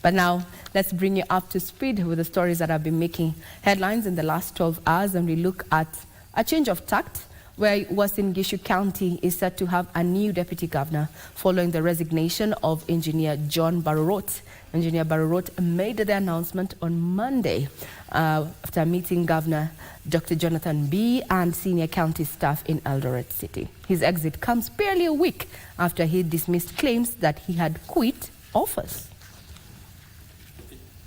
But now, let's bring you up to speed with the stories that have been making headlines in the last 12 hours, and we look at a change of tact where Uasin Gishu County is set to have a new deputy governor following the resignation of Engineer John Barorot. Engineer Barorot made the announcement on Monday after meeting Governor Dr. Jonathan B. and senior county staff in Eldoret City. His exit comes barely a week after he dismissed claims that he had quit office.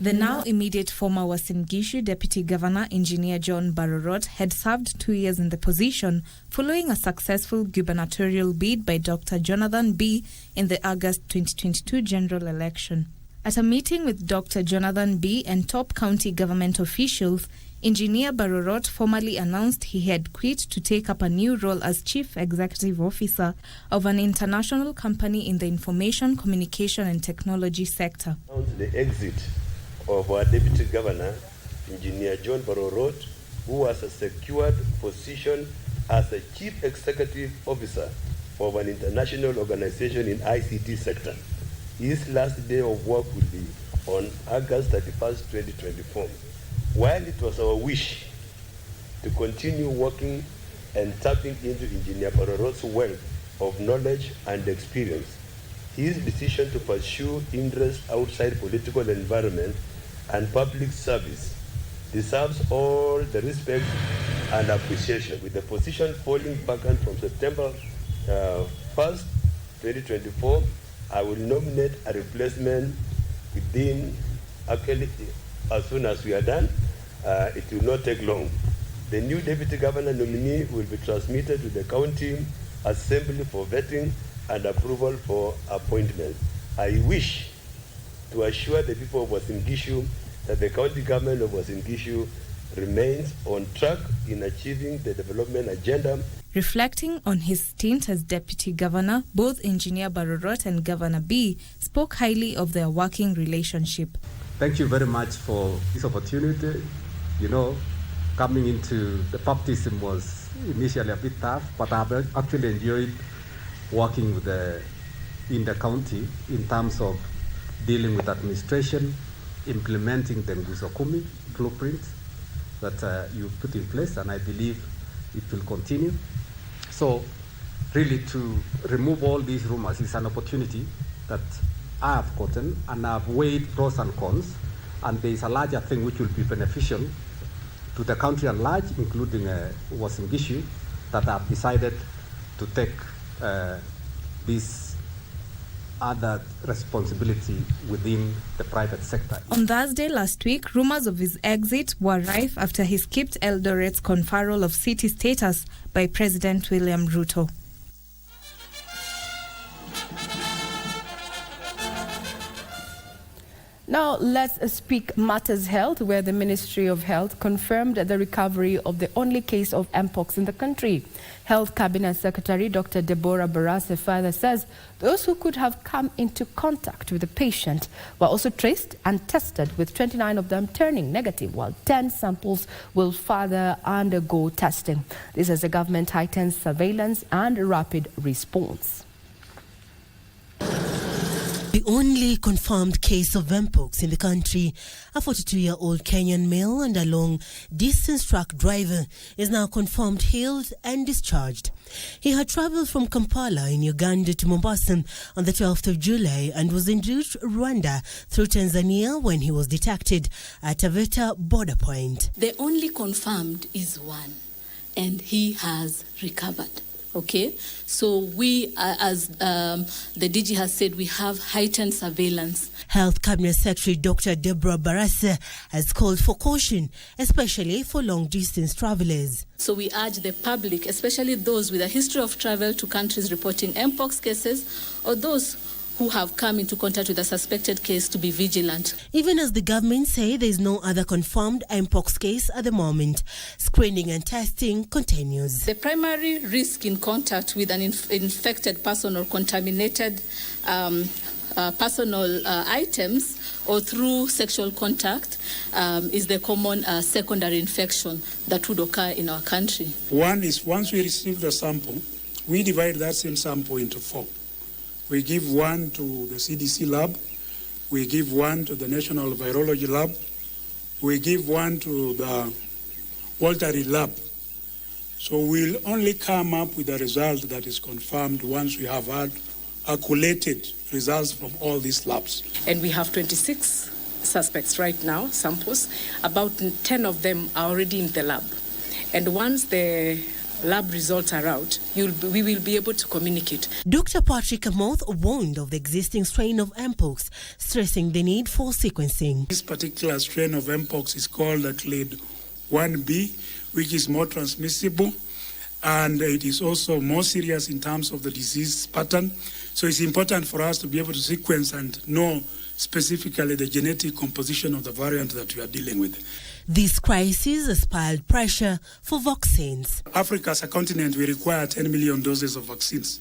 The now immediate former Uasin Gishu Deputy Governor, Engineer John Barorot, had served 2 years in the position following a successful gubernatorial bid by Dr. Jonathan B. in the August 2022 general election. At a meeting with Dr. Jonathan B. and top county government officials, Engineer Barorot formally announced he had quit to take up a new role as Chief Executive Officer of an international company in the information, communication and technology sector. The exit of our Deputy Governor, Engineer John Barorot, who has a secured position as the Chief Executive Officer of an international organization in ICT sector. His last day of work will be on August 31st, 2024. While it was our wish to continue working and tapping into Engineer Barorot's wealth of knowledge and experience, his decision to pursue interests outside political environment and public service deserves all the respect and appreciation. With the position falling vacant from September 1st, 2024, I will nominate a replacement within, actually, as soon as we are done. It will not take long. The new Deputy Governor nominee will be transmitted to the County Assembly for vetting and approval for appointment. I wish to assure the people of Uasin Gishu that the county government of Uasin Gishu remains on track in achieving the development agenda. Reflecting on his stint as deputy governor, both Engineer Barorot and Governor B spoke highly of their working relationship. Thank you very much for this opportunity. You know, coming into the baptism was initially a bit tough, but I've actually enjoyed working with in the county in terms of dealing with administration, implementing the Nguzo Kumi blueprint that you put in place, and I believe it will continue. So really to remove all these rumors is an opportunity that I have gotten, and I've weighed pros and cons, and there is a larger thing which will be beneficial to the country at large, including Uasin Gishu, that I've decided to take this other responsibility within the private sector. On Thursday last week, rumors of his exit were rife after he skipped Eldoret's conferral of city status by President William Ruto. Now let's speak matters health, where the Ministry of Health confirmed the recovery of the only case of Mpox in the country. Health Cabinet Secretary Dr. Deborah Barase further says those who could have come into contact with the patient were also traced and tested, with 29 of them turning negative, while 10 samples will further undergo testing. This as the government heightens surveillance and rapid response. The only confirmed case of Mpox in the country, a 42-year-old Kenyan male and a long-distance truck driver, is now confirmed healed and discharged. He had travelled from Kampala in Uganda to Mombasa on the 12th of July and was en route to Rwanda through Tanzania when he was detected at Taveta border point. The only confirmed is one, and he has recovered. Okay, so we, as the DG has said, we have heightened surveillance. Health Cabinet Secretary Dr. Deborah Barase has called for caution, especially for long-distance travellers. So we urge the public, especially those with a history of travel to countries reporting Mpox cases, or those who have come into contact with a suspected case, to be vigilant. Even as the government say there is no other confirmed Mpox case at the moment, screening and testing continues. The primary risk in contact with an infected person or contaminated personal items or through sexual contact is the common secondary infection that would occur in our country. One is, once we receive the sample, we divide that same sample into 4. We give one to the CDC lab, we give one to the National Virology Lab, we give one to the Walter Reed Lab. So we'll only come up with a result that is confirmed once we have had collated results from all these labs. And we have 26 suspects right now, samples. About 10 of them are already in the lab. And once the lab results are out, we will be able to communicate. Dr. Patrick Amoth warned of the existing strain of Mpox, stressing the need for sequencing. This particular strain of Mpox is called a clade 1B, which is more transmissible, and it is also more serious in terms of the disease pattern. So it's important for us to be able to sequence and know specifically the genetic composition of the variant that we are dealing with. This crisis has piled pressure for vaccines. Africa as a continent, we require 10 million doses of vaccines.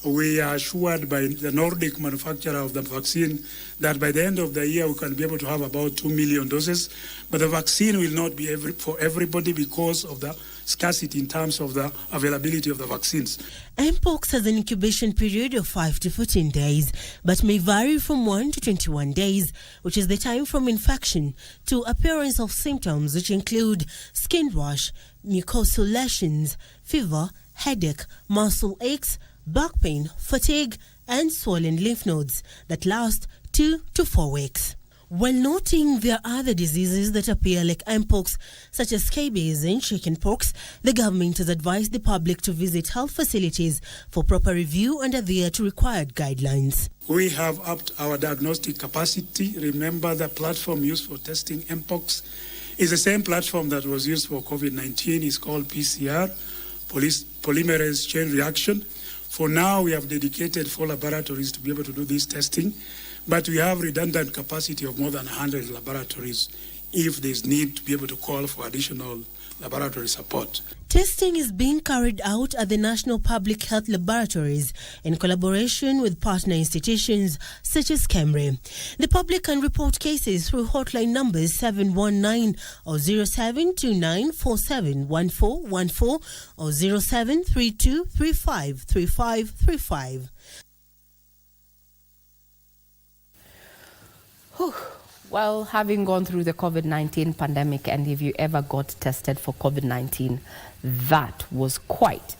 We are assured by the Nordic manufacturer of the vaccine that by the end of the year we can be able to have about 2 million doses. But the vaccine will not be for everybody because of the scarcity in terms of the availability of the vaccines. Mpox has an incubation period of 5 to 14 days, but may vary from 1 to 21 days, which is the time from infection to appearance of symptoms, which include skin rash, mucosal lesions, fever, headache, muscle aches, back pain, fatigue, and swollen lymph nodes that last 2 to 4 weeks. While noting there are other diseases that appear like Mpox, such as scabies and chickenpox, the government has advised the public to visit health facilities for proper review and adhere to required guidelines. We have upped our diagnostic capacity. Remember, the platform used for testing Mpox is the same platform that was used for COVID-19. It's called PCR, polymerase chain reaction. For now, we have dedicated 4 laboratories to be able to do this testing. But we have redundant capacity of more than 100 laboratories if there's need to be able to call for additional laboratory support. Testing is being carried out at the National Public Health Laboratories in collaboration with partner institutions such as KEMRI. The public can report cases through hotline numbers 719 or 0729471414 or 0732353535. Well, having gone through the COVID-19 pandemic, and if you ever got tested for COVID-19, that was quite,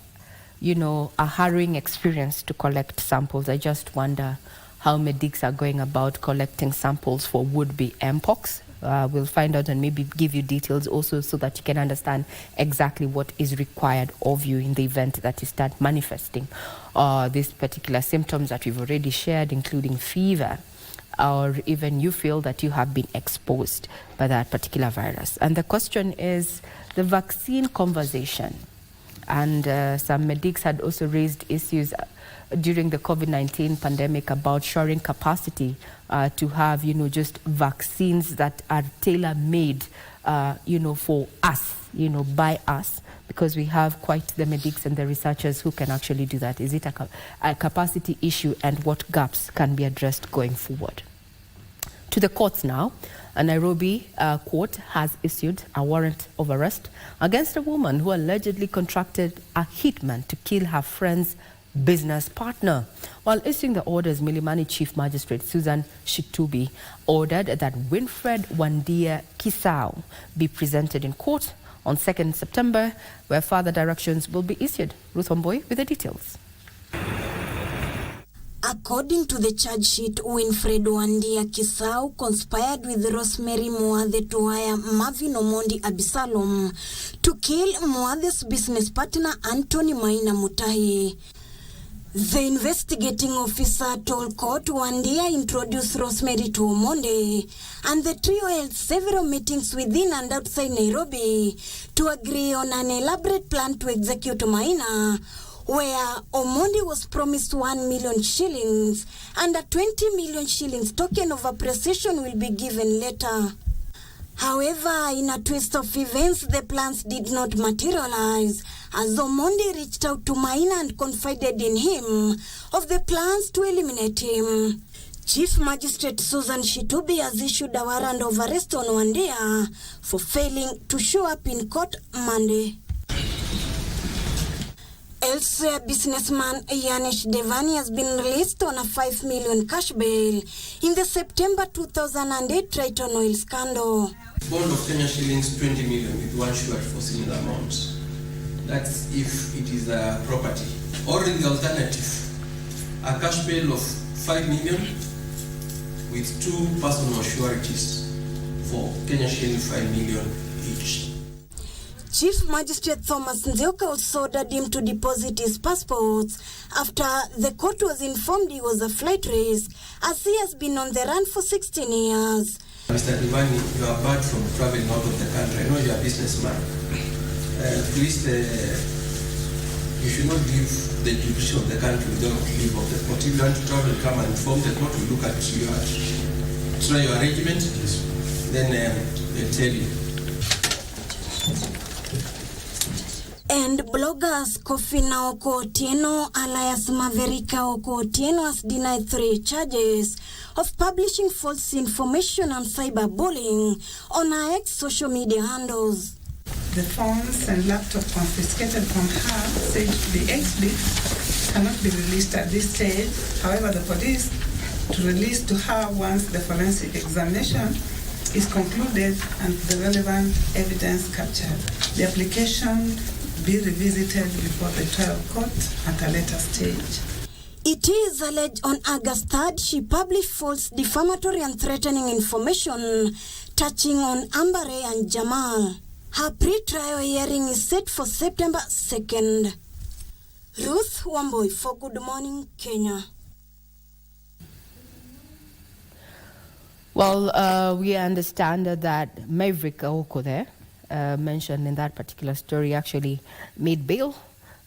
a harrowing experience to collect samples. I just wonder how medics are going about collecting samples for would-be Mpox. We'll find out and maybe give you details also so that you can understand exactly what is required of you in the event that you start manifesting these particular symptoms that we've already shared, including fever, or even you feel that you have been exposed by that particular virus. And the question is the vaccine conversation. And some medics had also raised issues during the COVID-19 pandemic about shoring capacity to have, just vaccines that are tailor-made, for us, by us, because we have quite the medics and the researchers who can actually do that. Is it a capacity issue, and what gaps can be addressed going forward? To the courts now. A Nairobi court has issued a warrant of arrest against a woman who allegedly contracted a hitman to kill her friend's business partner. While issuing the orders, Milimani Chief Magistrate Susan Shitubi ordered that Winfred Wandia Kisau be presented in court on 2nd September, where further directions will be issued. Ruth Omboy with the details. According to the charge sheet, Winfred Wandia Kisau conspired with Rosemary Muathe to hire Marvin Omondi Abisalom to kill Muathe's business partner Anthony Maina Mutahi. The investigating officer told court Wandia introduced Rosemary to Omondi, and the trio held several meetings within and outside Nairobi to agree on an elaborate plan to execute Maina, where Omondi was promised 1 million shillings and a 20 million shillings token of appreciation will be given later. However, in a twist of events, the plans did not materialize, as Omondi reached out to Maina and confided in him of the plans to eliminate him. Chief Magistrate Susan Shitubi has issued a warrant of arrest on Wandia for failing to show up in court Monday. A Elsewhere, businessman Yanish Devani has been released on a 5 million cash bail in the September 2008 Triton oil scandal. Bond of Kenya shillings 20 million with one short for similar amounts. That's if it is a property. Or in the alternative, a cash bail of 5 million with two personal sureties for Kenya shillings 5 million each. Chief Magistrate Thomas Nzioka also ordered him to deposit his passports after the court was informed he was a flight risk, as he has been on the run for 16 years. Mr. Divani, you are barred from traveling out of the country. I know you are a businessman. Please, you should not leave the jurisdiction of the country without leave of the court. If you want to travel, come and inform the court. We look at your arrangement, then they'll tell you. And bloggers Kofina Okotieno alias Maverika Okotieno has denied 3 charges of publishing false information and cyberbullying on her ex-social media handles. The phones and laptop confiscated from her said to be exhibit cannot be released at this stage. However, the police to release to her once the forensic examination is concluded and the relevant evidence captured. The application be revisited before the trial court at a later stage. It is alleged on August 3rd she published false, defamatory and threatening information touching on Ambare and Jamal. Her pre-trial hearing is set for September 2nd. Ruth Wamboi for Good Morning Kenya. Well, we understand that Maverick Oko there, mentioned in that particular story, actually made bail,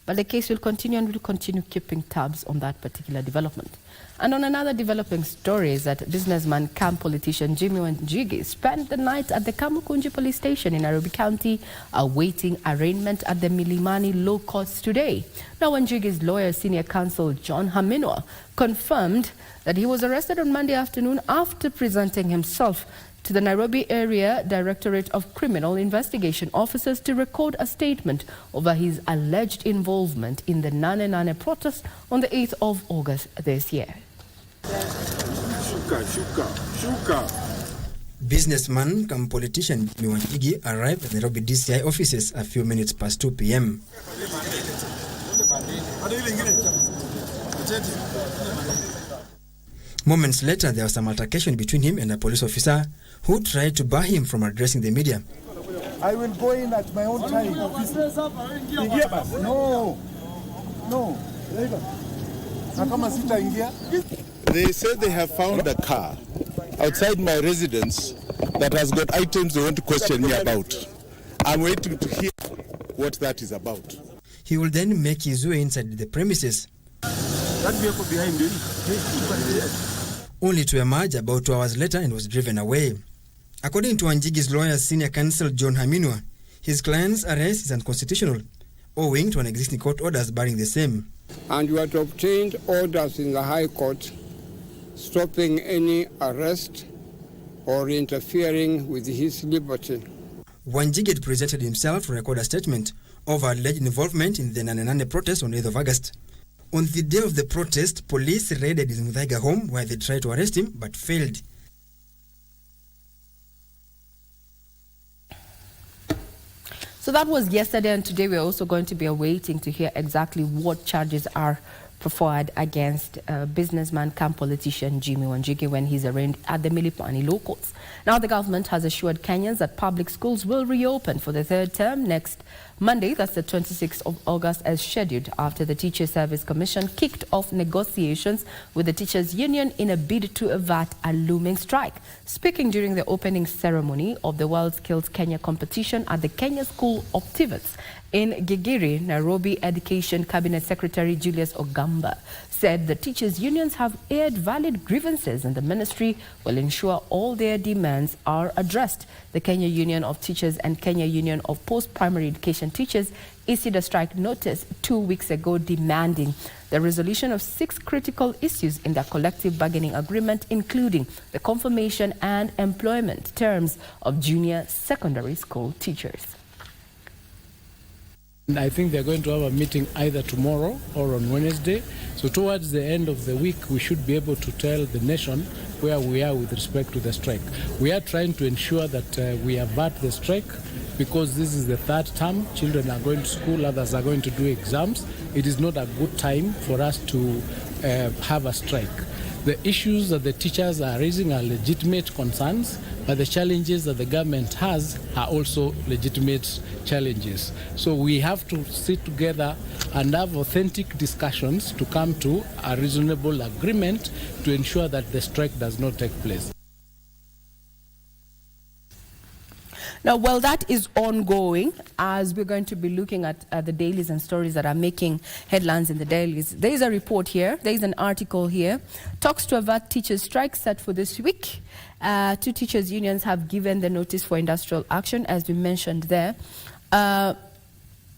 but the case will continue and will continue keeping tabs on that particular development. And on another developing story is that businessman camp politician Jimmy Wanjigi spent the night at the Kamukunji police station in Nairobi County awaiting arraignment at the Milimani Law Courts today. Now Wanjigi's lawyer, senior counsel John Haminwa, confirmed that he was arrested on Monday afternoon after presenting himself to the Nairobi Area Directorate of Criminal Investigation officers to record a statement over his alleged involvement in the Nane Nane protest on the 8th of August this year. Businessman come politician Jimmy Wanjigi arrived at the Nairobi DCI offices a few minutes past 2 p.m. Moments later, there was some altercation between him and a police officer who tried to bar him from addressing the media. I will go in at my own time. No. They said they have found a car outside my residence that has got items they want to question me about. I'm waiting to hear what that is about. He will then make his way inside the premises, That vehicle behind you. only to emerge about 2 hours later and was driven away. According to Wanjigi's lawyer, senior counsel John Haminwa, his client's arrest is unconstitutional, owing to an existing court orders barring the same. And you had obtained orders in the High Court stopping any arrest or interfering with his liberty. Wanjigi had presented himself to record a statement over alleged involvement in the Nane Nane protest on 8th of August. On the day of the protest, police raided his Muthaiga home where they tried to arrest him but failed. So that was yesterday, and today we're also going to be awaiting to hear exactly what charges are preferred against businessman camp politician Jimmy Wanjigi when he's arraigned at the Milimani Law Courts. Now the government has assured Kenyans that public schools will reopen for the 3rd term next Monday, that's the 26th of August, as scheduled, after the Teacher Service Commission kicked off negotiations with the teachers' union in a bid to avert a looming strike. Speaking during the opening ceremony of the World Skills Kenya competition at the Kenya School of TVETs in Gigiri, Nairobi Education Cabinet Secretary Julius Ogamba said the teachers' unions have aired valid grievances and the ministry will ensure all their demands are addressed. The Kenya Union of Teachers and Kenya Union of Post-Primary Education Teachers issued a strike notice 2 weeks ago demanding the resolution of 6 critical issues in their collective bargaining agreement, including the confirmation and employment terms of junior secondary school teachers. And I think they're going to have a meeting either tomorrow or on Wednesday. So towards the end of the week, we should be able to tell the nation where we are with respect to the strike. We are trying to ensure that we avert the strike because this is the third term. Children are going to school, others are going to do exams. It is not a good time for us to have a strike. The issues that the teachers are raising are legitimate concerns, but the challenges that the government has are also legitimate challenges. So we have to sit together and have authentic discussions to come to a reasonable agreement to ensure that the strike does not take place. Now, while that is ongoing, as we're going to be looking at the dailies and stories that are making headlines in the dailies, there is a report here, there is an article here, talks to avert teachers' strike set for this week. Two teachers' unions have given the notice for industrial action, as we mentioned there.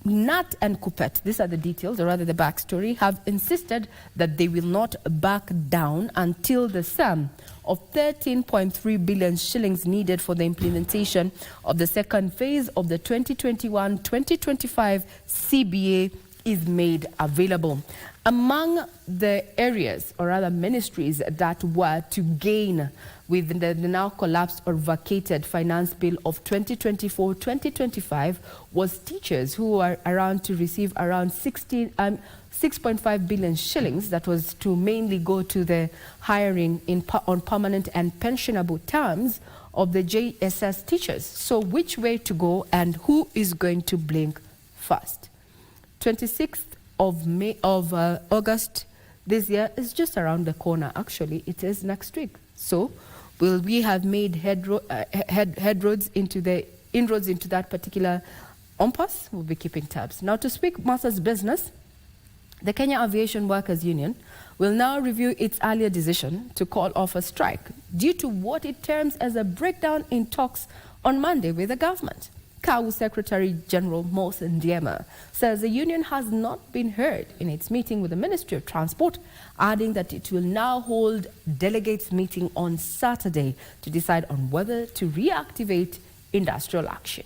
Nat and Kupet, these are the details, or rather the backstory, have insisted that they will not back down until the sum of 13.3 billion shillings needed for the implementation of the second phase of the 2021-2025 CBA is made available. Among the areas, or rather ministries, that were to gain with the now collapsed or vacated finance bill of 2024-2025 was teachers who are around to receive around 6.5 billion shillings. That was to mainly go to the hiring on permanent and pensionable terms of the JSS teachers. So which way to go and who is going to blink first? 26th of August this year is just around the corner. Actually, it is next week. So will we have made inroads into that particular impasse? We'll be keeping tabs. Now, to speak matters business, the Kenya Aviation Workers Union will now review its earlier decision to call off a strike due to what it terms as a breakdown in talks on Monday with the government. KAU Secretary General Mos Ndiema says the union has not been heard in its meeting with the Ministry of Transport, adding that it will now hold delegates meeting on Saturday to decide on whether to reactivate industrial action.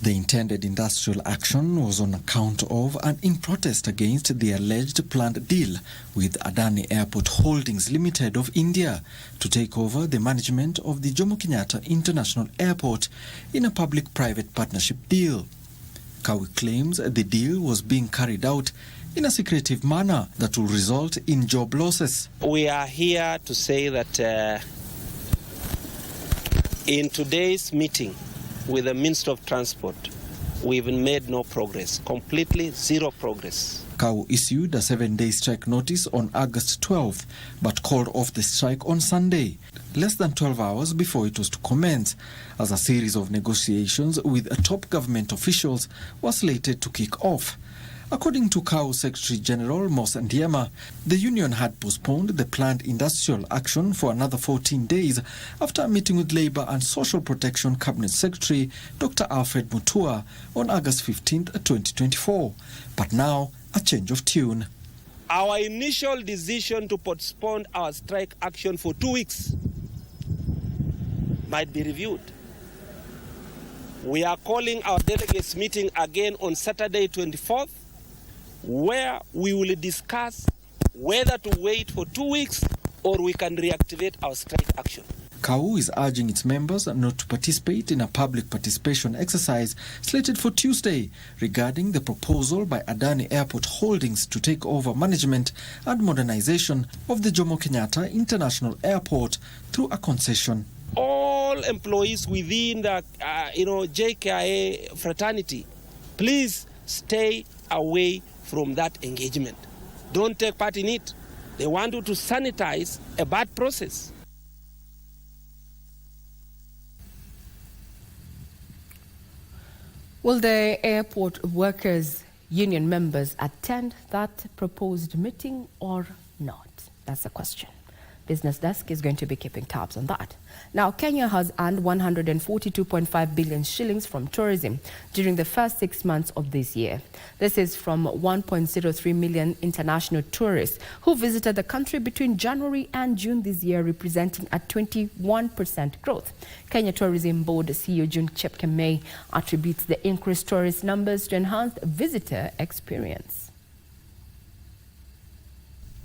The intended industrial action was on account of and in protest against the alleged planned deal with Adani Airport Holdings Limited of India to take over the management of the Jomo Kenyatta International Airport in a public-private partnership deal. KAU claims the deal was being carried out in a secretive manner that will result in job losses. We are here to say that in today's meeting with the Minister of Transport, we've made no progress, completely zero progress. KAU issued a 7-day strike notice on August 12th, but called off the strike on Sunday, less than 12 hours before it was to commence, as a series of negotiations with top government officials was slated to kick off. According to KAU Secretary General Mos Ndiema, the union had postponed the planned industrial action for another 14 days after a meeting with Labour and Social Protection Cabinet Secretary Dr. Alfred Mutua on August 15, 2024. But now, a change of tune. Our initial decision to postpone our strike action for 2 weeks might be reviewed. We are calling our delegates meeting again on Saturday 24th, where we will discuss whether to wait for 2 weeks or we can reactivate our strike action. KAU is urging its members not to participate in a public participation exercise slated for Tuesday regarding the proposal by Adani Airport Holdings to take over management and modernization of the Jomo Kenyatta International Airport through a concession. All employees within the JKIA fraternity, please stay away from that engagement. Don't take part in it. They want you to sanitize a bad process. Will the airport workers union members attend that proposed meeting or not? That's the question. Business Desk is going to be keeping tabs on that. Now, Kenya has earned 142.5 billion shillings from tourism during the first 6 months of this year. This is from 1.03 million international tourists who visited the country between January and June this year, representing a 21% growth. Kenya Tourism Board CEO June Chepkemei attributes the increased tourist numbers to enhanced visitor experience.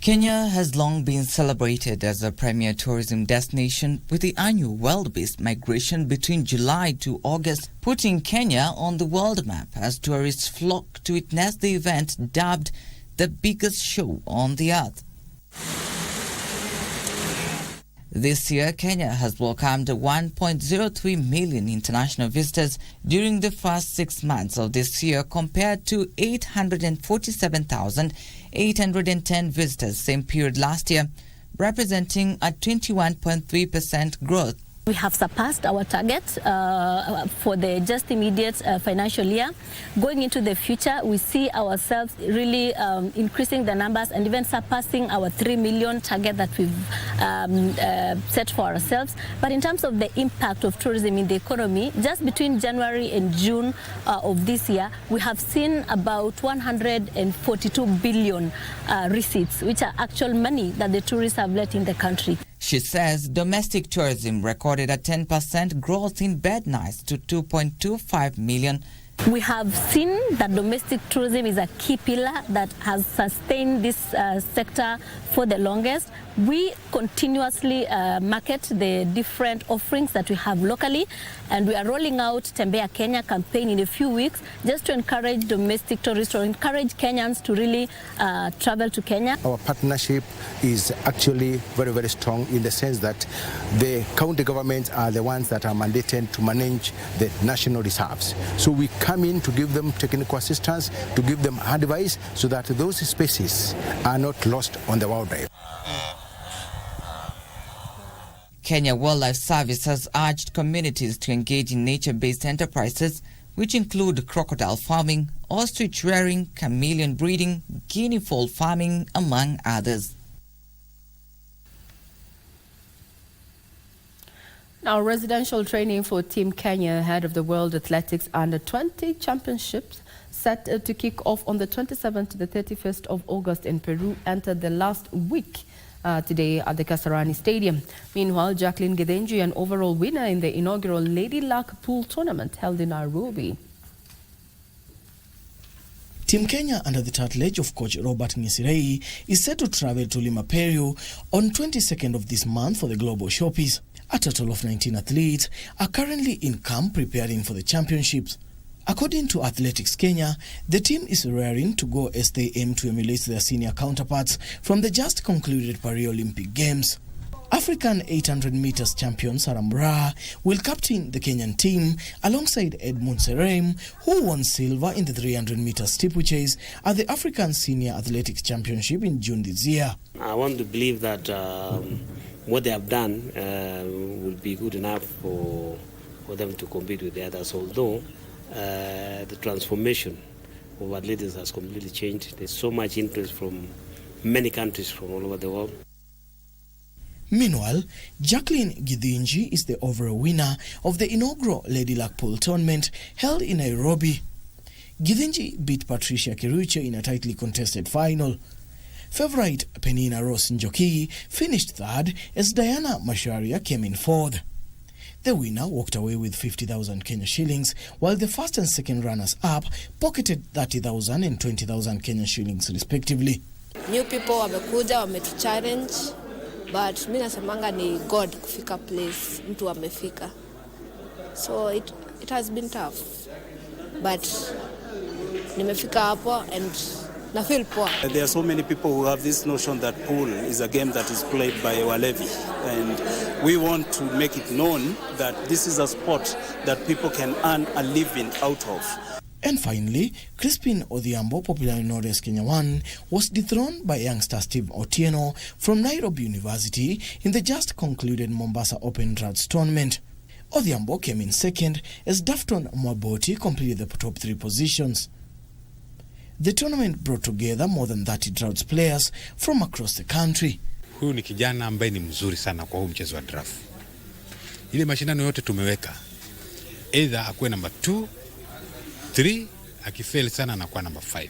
Kenya has long been celebrated as a premier tourism destination, with the annual world-based migration between July to August putting Kenya on the world map as tourists flock to witness the event dubbed the biggest show on the earth. This year, Kenya has welcomed 1.03 million international visitors during the first 6 months of this year, compared to 847,810 visitors same period last year, representing a 21.3% growth. We have surpassed our target for the just immediate financial year. Going into the future, we see ourselves really increasing the numbers and even surpassing our 3 million target that we've set for ourselves. But in terms of the impact of tourism in the economy, just between January and June of this year, we have seen about 142 billion receipts, which are actual money that the tourists have let in the country. She says domestic tourism recorded a 10% growth in bed nights to 2.25 million. We have seen that domestic tourism is a key pillar that has sustained this sector for the longest. We continuously market the different offerings that we have locally, and we are rolling out Tembea Kenya campaign in a few weeks just to encourage domestic tourists or encourage Kenyans to really travel to Kenya. Our partnership is actually very, very strong in the sense that the county governments are the ones that are mandated to manage the national reserves. So we come in to give them technical assistance, to give them advice so that those species are not lost on the wildlife. Kenya Wildlife Service has urged communities to engage in nature-based enterprises, which include crocodile farming, ostrich rearing, chameleon breeding, guinea fowl farming, among others. Now, residential training for Team Kenya ahead of the World Athletics Under-20 Championships set to kick off on the 27th to the 31st of August in Peru entered the last week today at the Kasarani Stadium. Meanwhile, Jacqueline Githinji, an overall winner in the inaugural Lady Luck Pool Tournament held in Nairobi. Team Kenya, under the tutelage of coach Robert Ngisirei, is set to travel to Lima, Peru on 22nd of this month for the Global Showpiece. A total of 19 athletes are currently in camp preparing for the championships. According to Athletics Kenya, the team is raring to go as they aim to emulate their senior counterparts from the just concluded Paris Olympic Games. African 800 meters champion Sarah Mraa will captain the Kenyan team alongside Edmund Serem, who won silver in the 300 meters steeplechase at the African Senior Athletics Championship in June this year. I want to believe that what they have done will be good enough for them to compete with the others, although the transformation of athletics has completely changed. There's so much interest from many countries from all over the world. Meanwhile, Jacqueline Githinji is the overall winner of the inaugural Lady Luck Pool Tournament held in Nairobi. Githinji beat Patricia Kiruche in a tightly contested final. Favorite Penina Ross Njoki finished third as Diana Masharia came in fourth. The winner walked away with 50,000 Kenya shillings, while the first and second runners-up pocketed 30,000 and 20,000 Kenya shillings respectively. New people wamekuja wametuchallenge, but mimi nasemanga ni God kufika place mtu amefika. So it has been tough, but nimefika hapo and na feel poor. There are so many people who have this notion that pool is a game that is played by walevi, and we want to make it known that this is a sport that people can earn a living out of. And finally, Crispin Odhiambo, popularly known as Kenya One, was dethroned by youngster Steve Otieno from Nairobi University in the just concluded Mombasa Open Draughts Tournament. Odhiambo came in second as Dafton Mwaboti completed the top three positions. The tournament brought together more than 30 Draughts players from across the country. huyu ni kijana ambaye ni mzuri sana kwa huu mchezo wa draft. Ile mashindano yote tumeweka, either akuwe number 2, 3, akifail sana anakuwa number 5.